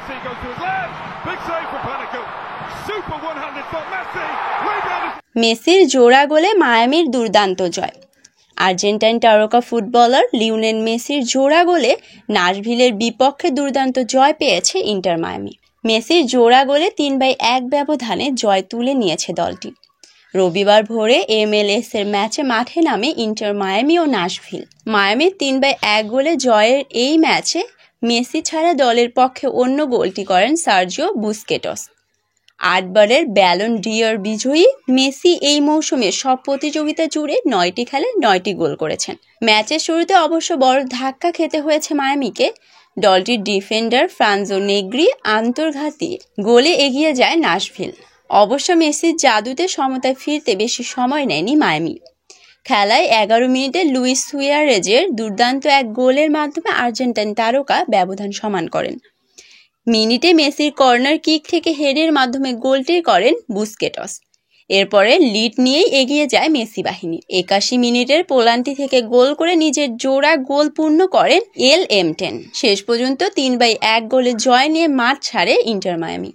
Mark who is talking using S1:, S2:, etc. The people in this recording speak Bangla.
S1: Messi goes to his left. Big save from Panico. Super one-handed for Messi. Rebound.
S2: মেসির জোড়া গোলে মায়ামির দুর্দান্ত জয়। আর্জেন্টাইন তারকা ফুটবলার লিওনেল মেসির জোড়া গোলে নাশভিলের বিপক্ষে দুর্দান্ত জয় পেয়েছে ইন্টার মায়ামি। মেসির জোড়া গোলে 3-1 ব্যবধানে জয় তুলে নিয়েছে দলটি। রবিবার ভোরে MLS এর ম্যাচে মাঠে নামে ইন্টার মায়ামি ও নাশভিল। মায়ামির 3-1 গোলে জয়ের এই ম্যাচে মেসি ছাড়া দলের পক্ষে অন্য গোলটি করেন সার্জিও বুস্কেটস। 8 বারের ব্যালন ডি'অর বিজয়ী মেসি এই মৌসুমে সব প্রতিযোগিতা জুড়ে 9টি খেলায় 9টি গোল করেছেন। ম্যাচের শুরুতে অবশ্য বড় ধাক্কা খেতে হয়েছে মায়ামিকে। দলটির ডিফেন্ডার ফ্রাঞ্জো নেগ্রি আন্তর্ঘাতী গোলে এগিয়ে যায় নাশভিল। অবশ্য মেসির জাদুতে সমতায় ফিরতে বেশি সময় নেয়নি মায়ামি। খেলায় 11 মিনিটে লুইস সুয়ারেজের দুর্দান্ত এক গোলের মাধ্যমে আর্জেন্টাইন তারকা ব্যবধান সমান করেন। মিনিটে মেসির কর্নার কিক থেকে হেডের মাধ্যমে গোলটি করেন বুস্কেটস। এরপরে লিড নিয়েই এগিয়ে যায় মেসি বাহিনী। 81 মিনিটের পেনাল্টি থেকে গোল করে নিজের জোড়া গোল পূর্ণ করেন এল এম10। শেষ পর্যন্ত 3-1 গোলে জয় নিয়ে মাঠ ছাড়ে ইন্টার মায়ামি।